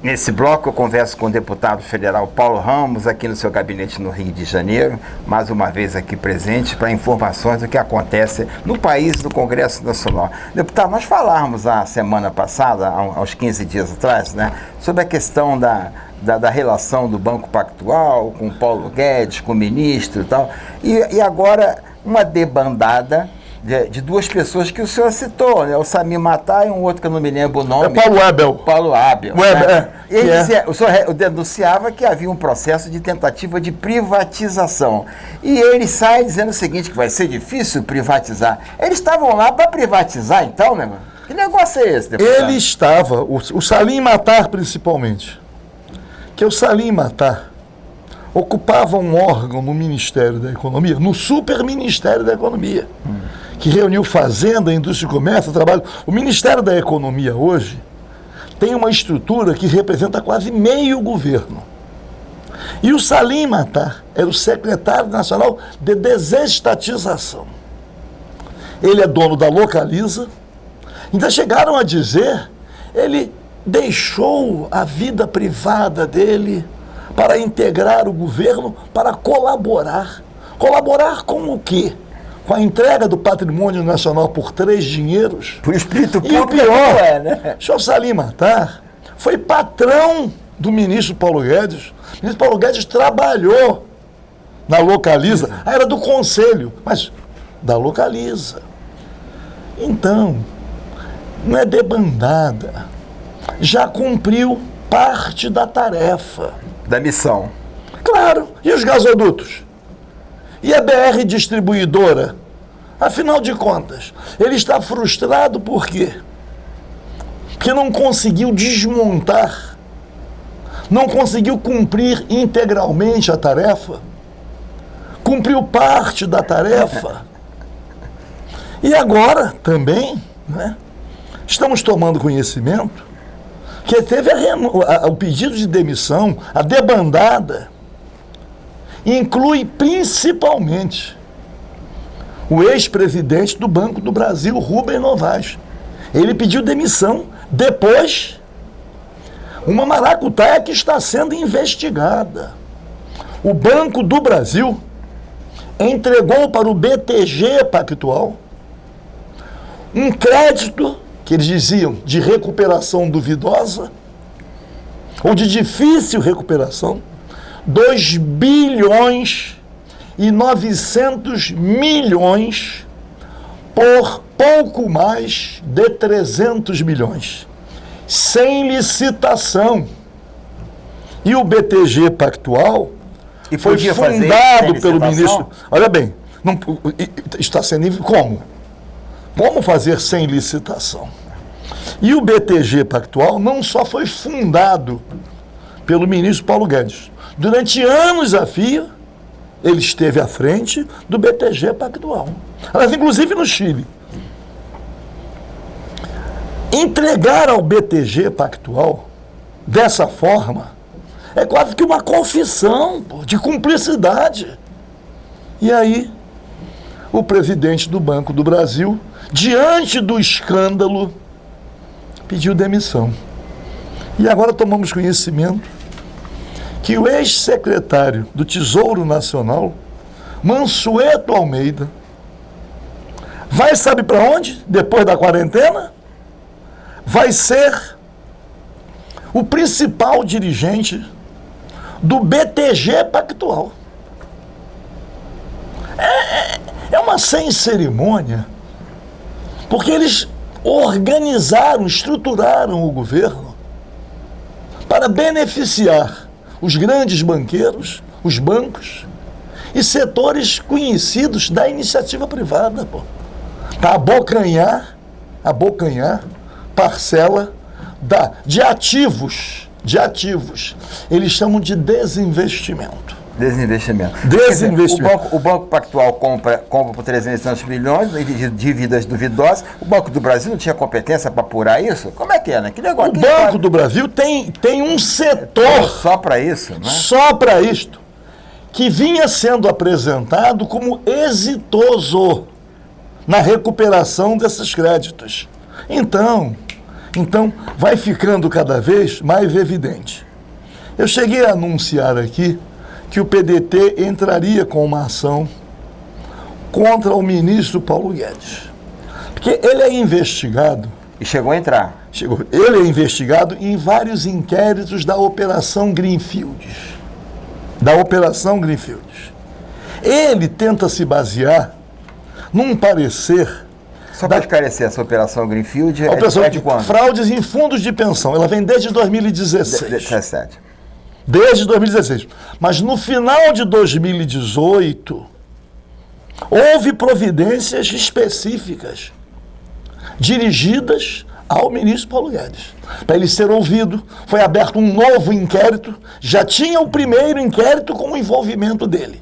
Nesse bloco eu converso com o deputado federal Paulo Ramos, aqui no seu gabinete no Rio de Janeiro, mais uma vez aqui presente para informações do que acontece no país, no Congresso Nacional. Deputado, nós falávamos a semana passada, aos 15 dias atrás, né, sobre a questão da relação do Banco Pactual com o Paulo Guedes, com o ministro e tal, e agora uma debandada de duas pessoas que o senhor citou, né? O Samir Matar e um outro que eu não me lembro o nome. É Paulo Abel. Paulo Abel. Né? Ele dizia, o senhor denunciava que havia um processo de tentativa de privatização. E ele sai dizendo o seguinte, que vai ser difícil privatizar. Eles estavam lá para privatizar então, né? Que negócio é esse, deputado? Ele estava, o Salim Matar principalmente, que o Salim Matar ocupava um órgão no Ministério da Economia, no Super Ministério da Economia, que reuniu Fazenda, Indústria e Comércio, Trabalho. O Ministério da Economia hoje tem uma estrutura que representa quase meio governo. E o Salim Matar era o secretário nacional de desestatização. Ele é dono da Localiza. Ainda chegaram a dizer, ele deixou a vida privada dele para integrar o governo, para colaborar. Colaborar com o quê? Com a entrega do patrimônio nacional por 3 dinheiros. Por espírito público. E o pior, né? O senhor Salim Matar foi patrão do ministro Paulo Guedes. O ministro Paulo Guedes trabalhou na Localiza. Era do conselho, mas da Localiza. Então, não é debandada. Já cumpriu parte da tarefa. Da missão. Claro. E os gasodutos? E a BR distribuidora? Afinal de contas, ele está frustrado por quê? Porque não conseguiu desmontar, não conseguiu cumprir integralmente a tarefa, cumpriu parte da tarefa. E agora também, né, estamos tomando conhecimento que teve o pedido de demissão, a debandada, inclui principalmente o ex-presidente do Banco do Brasil, Rubem Novaes. Ele pediu demissão depois, uma maracutaia que está sendo investigada. O Banco do Brasil entregou para o BTG Pactual um crédito, que eles diziam, de recuperação duvidosa, ou de difícil recuperação, 2 bilhões e 900 milhões por pouco mais de 300 milhões, sem licitação. E o BTG Pactual foi fundado pelo ministro... Olha bem, não, está sendo... Como? Como fazer sem licitação? E o BTG Pactual não só foi fundado pelo ministro Paulo Guedes. Durante anos a fio, ele esteve à frente do BTG Pactual. Mas, inclusive no Chile. Entregar ao BTG Pactual, dessa forma, é quase que uma confissão de cumplicidade. E aí, o presidente do Banco do Brasil, diante do escândalo, pediu demissão. E agora tomamos conhecimento que o ex-secretário do Tesouro Nacional, Mansueto Almeida, vai, sabe para onde? Depois da quarentena? Vai ser o principal dirigente do BTG Pactual. É uma sem cerimônia, porque eles organizaram, estruturaram o governo para beneficiar os grandes banqueiros, os bancos e setores conhecidos da iniciativa privada, para abocanhar parcela de ativos. Eles chamam de desinvestimento. Desinvestimento. O Banco Pactual compra por 300 milhões de dívidas duvidosas. O Banco do Brasil não tinha competência para apurar isso? Como é que é, né? Que negócio? O Banco do Brasil tem um setor... Só para isso, né? Só para isto. Que vinha sendo apresentado como exitoso na recuperação desses créditos. Então, Então, vai ficando cada vez mais evidente. Eu cheguei a anunciar aqui que o PDT entraria com uma ação contra o ministro Paulo Guedes. Porque ele é investigado. E chegou a entrar. Ele é investigado em vários inquéritos da Operação Greenfield. Ele tenta se basear num parecer. Só para esclarecer, essa Operação Greenfield é de quando? Fraudes em fundos de pensão. Ela vem desde 2016. 17. Desde 2016. Mas no final de 2018, houve providências específicas dirigidas ao ministro Paulo Guedes. Para ele ser ouvido, foi aberto um novo inquérito. Já tinha o primeiro inquérito com o envolvimento dele.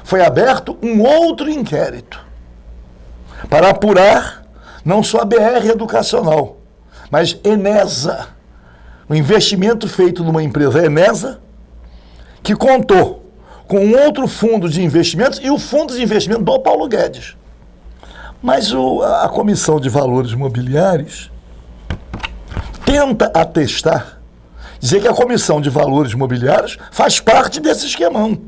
Foi aberto um outro inquérito para apurar não só a BR Educacional, mas Enesa, o investimento feito numa empresa Enesa, que contou com um outro fundo de investimentos e o fundo de investimento do Paulo Guedes. Mas a Comissão de Valores Imobiliários tenta atestar, dizer que a Comissão de Valores Imobiliários faz parte desse esquemão.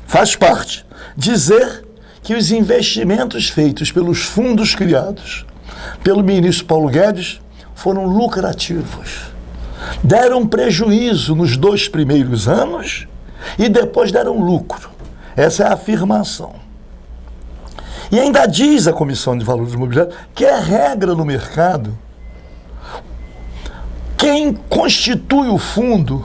Faz parte. Dizer que os investimentos feitos pelos fundos criados pelo ministro Paulo Guedes foram lucrativos. Deram prejuízo nos 2 primeiros anos e depois deram lucro. Essa é a afirmação. E ainda diz a Comissão de Valores Imobiliários que é regra no mercado quem constitui o fundo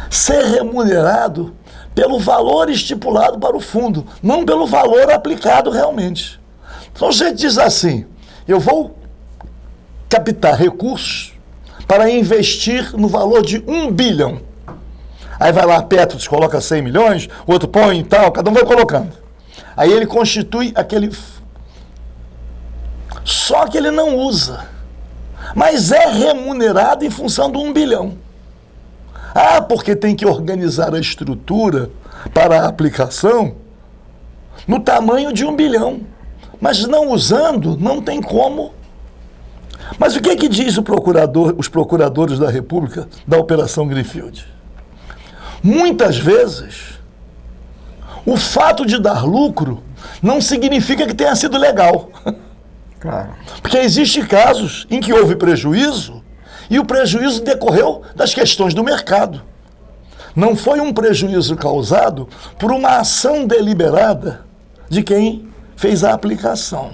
ser remunerado pelo valor estipulado para o fundo, não pelo valor aplicado realmente. Então você diz assim, eu vou captar recursos para investir no valor de 1 bilhão. Aí vai lá a Petros, coloca 100 milhões, o outro põe e tal, cada um vai colocando. Aí ele constitui aquele... Só que ele não usa. Mas é remunerado em função do 1 bilhão. Ah, porque tem que organizar a estrutura para a aplicação no tamanho de 1 bilhão. Mas não usando, não tem como. Mas o que é que diz os procuradores da República da Operação Greenfield? Muitas vezes, o fato de dar lucro não significa que tenha sido legal. Claro. Porque existem casos em que houve prejuízo e o prejuízo decorreu das questões do mercado. Não foi um prejuízo causado por uma ação deliberada de quem fez a aplicação.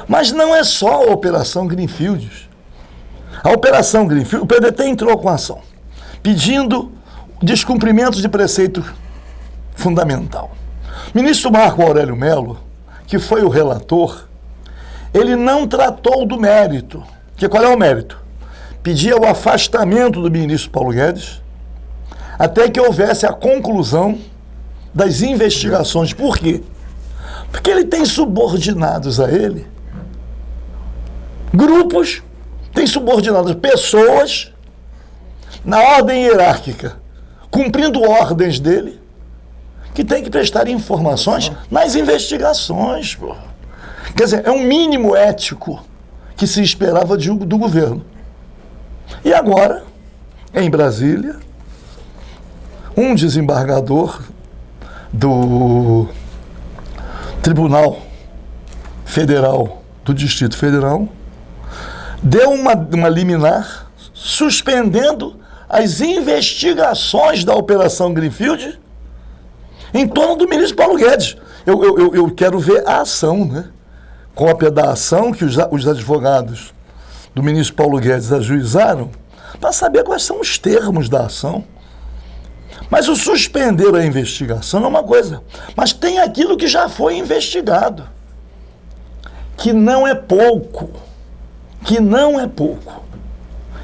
Mas não é só a Operação Greenfield. A Operação Greenfield, o PDT entrou com a ação, pedindo descumprimento de preceito fundamental. O ministro Marco Aurélio Mello, que foi o relator, ele não tratou do mérito. Que qual é o mérito? Pedia o afastamento do ministro Paulo Guedes até que houvesse a conclusão das investigações. Por quê? Porque ele tem subordinados a ele grupos, tem subordinados pessoas na ordem hierárquica, cumprindo ordens dele, que tem que prestar informações nas investigações. Pô. Quer dizer, é um mínimo ético que se esperava do governo. E agora, em Brasília, um desembargador do Tribunal Federal do Distrito Federal deu uma liminar suspendendo as investigações da Operação Greenfield em torno do ministro Paulo Guedes. Eu quero ver a ação, né? Cópia da ação que os advogados do ministro Paulo Guedes ajuizaram para saber quais são os termos da ação. Mas o suspender a investigação é uma coisa. Mas tem aquilo que já foi investigado, que não é pouco.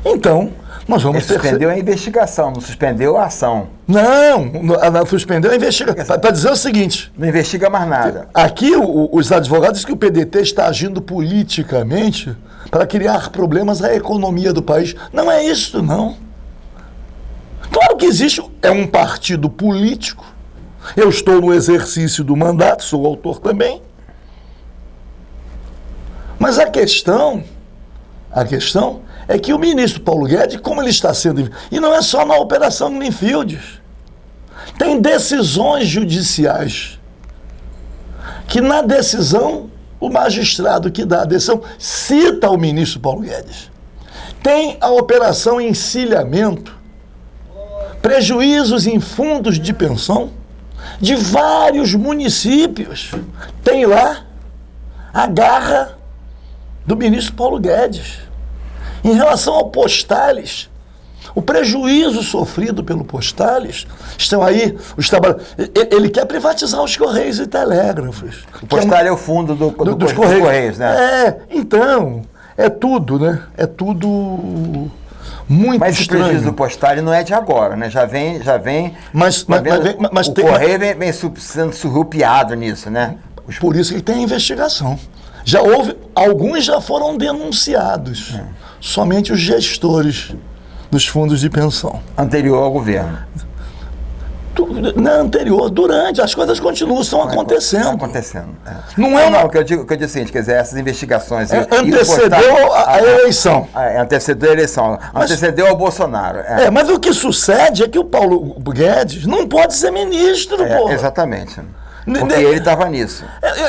Então, nós vamos... Ele suspendeu a investigação, não suspendeu a ação. Não, suspendeu a investigação. Para dizer o seguinte... Não investiga mais nada. Aqui, os advogados dizem que o PDT está agindo politicamente para criar problemas à economia do país. Não é isso, não. Claro que existe, é um partido político. Eu estou no exercício do mandato, sou autor também. Mas a questão A questão é que o ministro Paulo Guedes, como ele está sendo... E não é só na Operação Greenfield. Tem decisões judiciais que na decisão, o magistrado que dá a decisão cita o ministro Paulo Guedes. Tem a Operação Encilhamento, prejuízos em fundos de pensão de vários municípios. Tem lá a garra do ministro Paulo Guedes. Em relação ao Postales, o prejuízo sofrido pelo Postales, estão aí os trabalhadores. Ele quer privatizar os Correios e Telégrafos. O Postal é o fundo dos Correios, né? Então, é tudo, né? É tudo muito mas estranho. Mas o prejuízo do Postal não é de agora, né? Já vem mas o Correio vem sendo surrupiado nisso, né? Por isso que tem a investigação. Já houve, alguns já foram denunciados. Somente os gestores dos fundos de pensão. Anterior ao governo. Não, anterior, durante, as coisas continuam, estão acontecendo. Está acontecendo. Não é não, o que eu digo é o seguinte, quer dizer, essas investigações... antecedeu a eleição. Antecedeu a eleição, antecedeu ao Bolsonaro. Mas o que sucede é que o Paulo Guedes não pode ser ministro, pô. Exatamente. Porque ele estava nisso.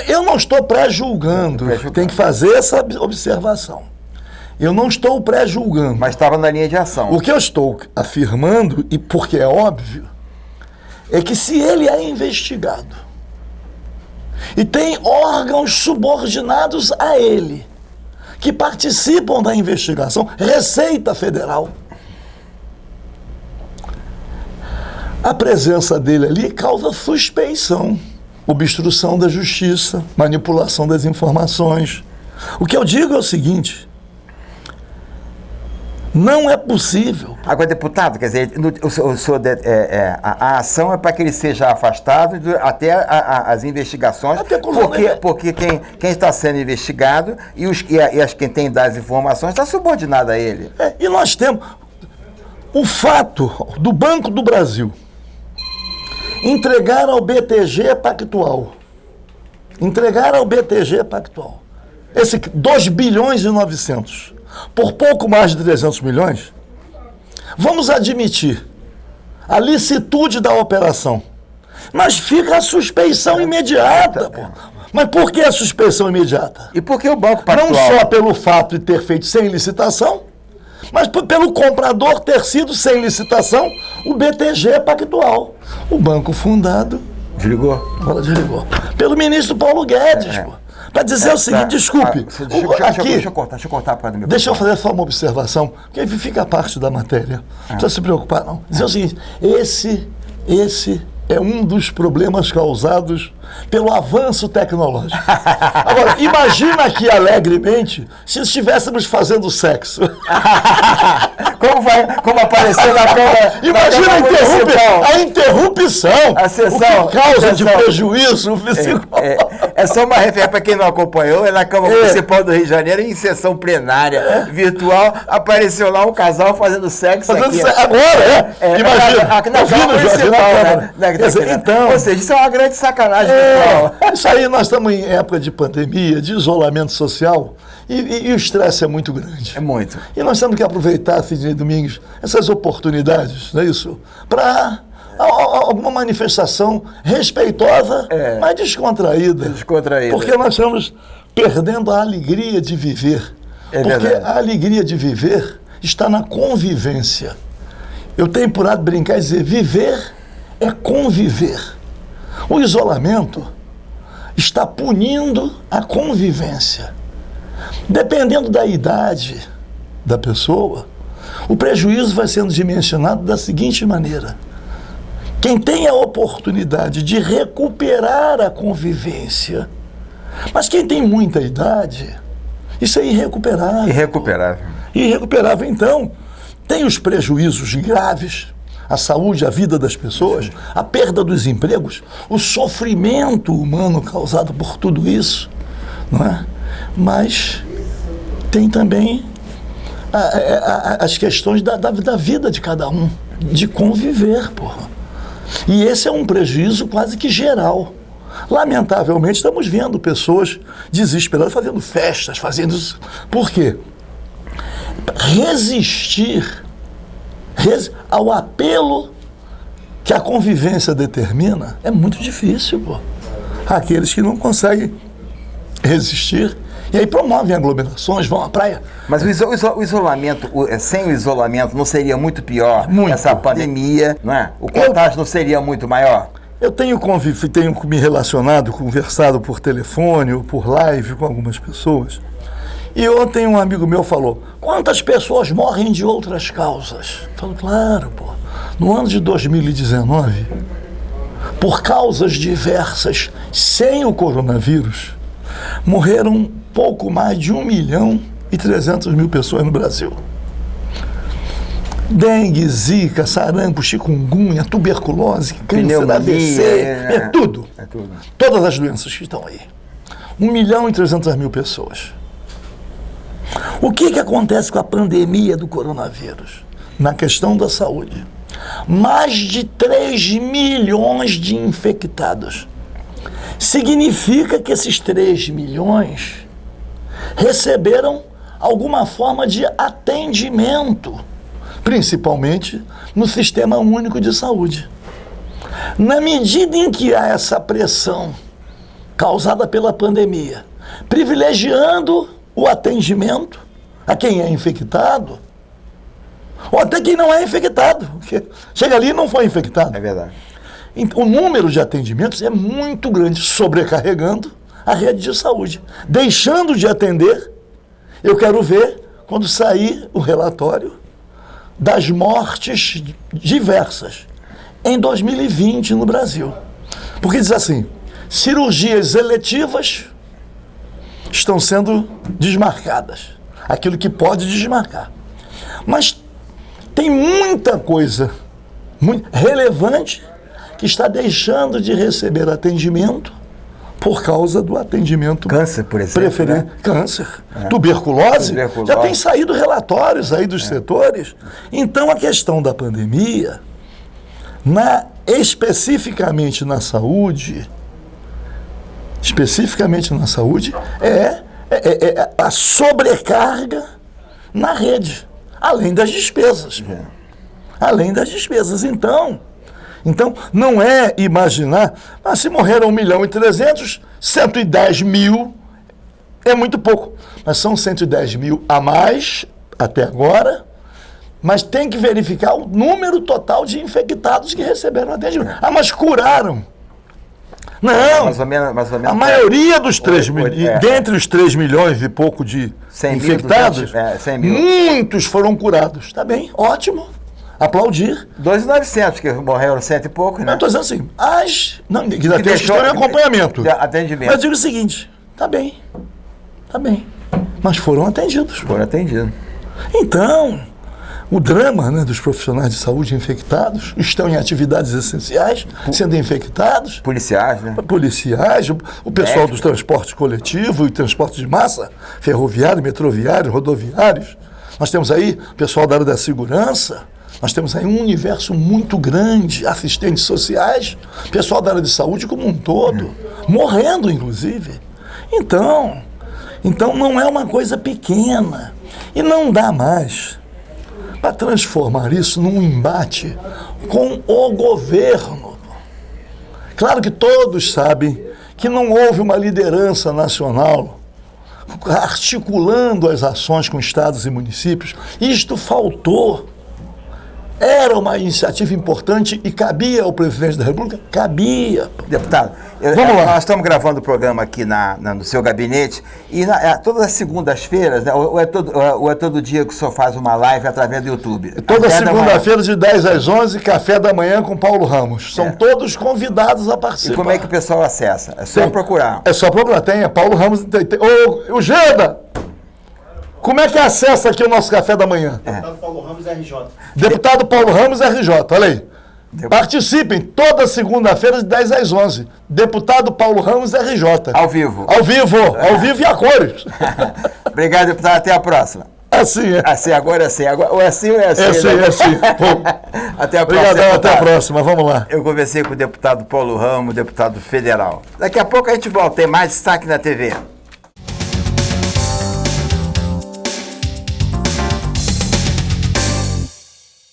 Eu não estou pré-julgando, tem que fazer essa observação. Eu não estou pré-julgando. Mas estava na linha de ação. O que eu estou afirmando, e porque é óbvio, é que se ele é investigado e tem órgãos subordinados a ele que participam da investigação, Receita Federal, a presença dele ali causa suspeição, obstrução da justiça, manipulação das informações. O que eu digo é o seguinte: não é possível. Agora, deputado, quer dizer, a ação é para que ele seja afastado até as investigações, porque quem está sendo investigado e quem tem das informações está subordinado a ele. E nós temos o fato do Banco do Brasil entregar ao BTG Pactual, esse 2 bilhões e 900, por pouco mais de 300 milhões, vamos admitir a licitude da operação, mas fica a suspeição imediata. Pô. Mas por que a suspeição imediata? E por que o Banco Pactual? Não só pelo fato de ter feito sem licitação, mas pelo comprador ter sido sem licitação o BTG Pactual, o banco fundado... Desligou? Pelo ministro Paulo Guedes, pô. Para dizer o seguinte, desculpe. Deixa eu cortar para do meu. Deixa eu fazer só uma observação, porque fica parte da matéria. Não precisa se preocupar, não. Dizer o seguinte, esse é um dos problemas causados pelo avanço tecnológico. Agora, imagina aqui alegremente se estivéssemos fazendo sexo. Como apareceu na câmera. Imagina a interrupção. A sessão. O que causa de prejuízo psicológico. É só uma referência para quem não acompanhou, é na Câmara Municipal do Rio de Janeiro, em sessão plenária virtual, apareceu lá um casal fazendo sexo. Agora, imagina. Na Câmara Municipal, né? Então, ou seja, isso é uma grande sacanagem. Isso aí, nós estamos em época de pandemia, de isolamento social, e o estresse é muito grande. É muito. E nós temos que aproveitar, Sidney Domingos, essas oportunidades, não é isso? Para alguma manifestação respeitosa, mas descontraída. Porque nós estamos perdendo a alegria de viver. Porque a alegria de viver está na convivência. Eu tenho por lado brincar e dizer, viver é conviver. O isolamento está punindo a convivência. Dependendo da idade da pessoa, o prejuízo vai sendo dimensionado da seguinte maneira: quem tem a oportunidade de recuperar a convivência, mas quem tem muita idade, isso é irrecuperável. Irrecuperável, então, tem os prejuízos graves, a saúde, a vida das pessoas, a perda dos empregos, o sofrimento humano causado por tudo isso, não é? Mas tem também as questões da vida de cada um, de conviver, porra. E esse é um prejuízo quase que geral. Lamentavelmente, estamos vendo pessoas desesperadas fazendo festas, fazendo isso. Por quê? resistir ao apelo que a convivência determina é muito difícil, pô. Aqueles que não conseguem resistir e aí promovem aglomerações, vão à praia. Mas o isolamento, sem o isolamento, não seria muito pior? Muito. Essa pandemia, não é? O contágio não seria muito maior? Eu tenho me relacionado, conversado por telefone ou por live com algumas pessoas. E ontem um amigo meu falou, quantas pessoas morrem de outras causas? Eu falo, claro, pô. No ano de 2019, por causas diversas, sem o coronavírus, morreram pouco mais de 1.300.000 pessoas no Brasil. Dengue, zika, sarampo, chikungunya, tuberculose, câncer, AVC, tudo. É tudo. Todas as doenças que estão aí. 1.300.000 pessoas. O que acontece com a pandemia do coronavírus? Na questão da saúde. Mais de 3 milhões de infectados. Significa que esses 3 milhões receberam alguma forma de atendimento, principalmente no Sistema Único de Saúde. Na medida em que há essa pressão causada pela pandemia, privilegiando o atendimento a quem é infectado, ou até quem não é infectado, porque chega ali e não foi infectado. É verdade. O número de atendimentos é muito grande, sobrecarregando a rede de saúde. Deixando de atender, eu quero ver quando sair o relatório das mortes diversas em 2020 no Brasil. Porque diz assim, cirurgias eletivas estão sendo desmarcadas. Aquilo que pode desmarcar. Mas tem muita coisa muito relevante que está deixando de receber atendimento por causa do atendimento câncer, por exemplo, né? Câncer, tuberculose, já tem saído relatórios aí dos setores. Então a questão da pandemia, especificamente na saúde, é a sobrecarga na rede, além das despesas. Além das despesas. Então, não é imaginar, mas se morreram 1.300.000, 110.000 é muito pouco. Mas são 110.000 a mais até agora, mas tem que verificar o número total de infectados que receberam atendimento. Ah, mas curaram. Não, mais ou menos, a maioria dos 3 milhões, dentre os 3 milhões e pouco de infectados, 100 mil. Muitos foram curados. Está bem, ótimo. Aplaudir. 2.900 que morreram, 100 e pouco, né? Não, estou dizendo assim, que ainda tem que acompanhamento. Atendimento. Mas eu digo o seguinte, tá bem, mas foram atendidos. Foram atendidos. Então, o drama, né, dos profissionais de saúde infectados, estão em atividades essenciais, sendo infectados. Policiais, né? Policiais, o pessoal do transporte coletivo e transporte de massa, ferroviário, metroviário, rodoviários. Nós temos aí o pessoal da área da segurança. Nós temos aí um universo muito grande, assistentes sociais, pessoal da área de saúde como um todo, morrendo, inclusive. Então não é uma coisa pequena. E não dá mais para transformar isso num embate com o governo. Claro que todos sabem que não houve uma liderança nacional articulando as ações com estados e municípios. Isto faltou. Era uma iniciativa importante e cabia ao presidente da República? Cabia. Deputado, vamos lá. Nós estamos gravando o programa aqui no seu gabinete e todas as segundas-feiras, né, ou é todo dia que o senhor faz uma live através do YouTube? Toda segunda-feira de 10 às 11, café da manhã com Paulo Ramos. São todos convidados a participar. E como é que o pessoal acessa? É só procurar. É só procurar. Tem Paulo Ramos. Ô, Geda! Como é que acessa aqui o nosso café da manhã? Deputado Paulo Ramos RJ. Deputado Paulo Ramos RJ, olha aí. Participem toda segunda-feira de 10 às 11. Deputado Paulo Ramos RJ. Ao vivo. Ao vivo e a cores. Obrigado, deputado. Até a próxima. Assim é. Assim, agora é assim. Ou é assim ou é assim. É assim. Até a próxima. Obrigadão, até a próxima. Vamos lá. Eu conversei com o deputado Paulo Ramos, deputado federal. Daqui a pouco a gente volta. Tem mais destaque na TV.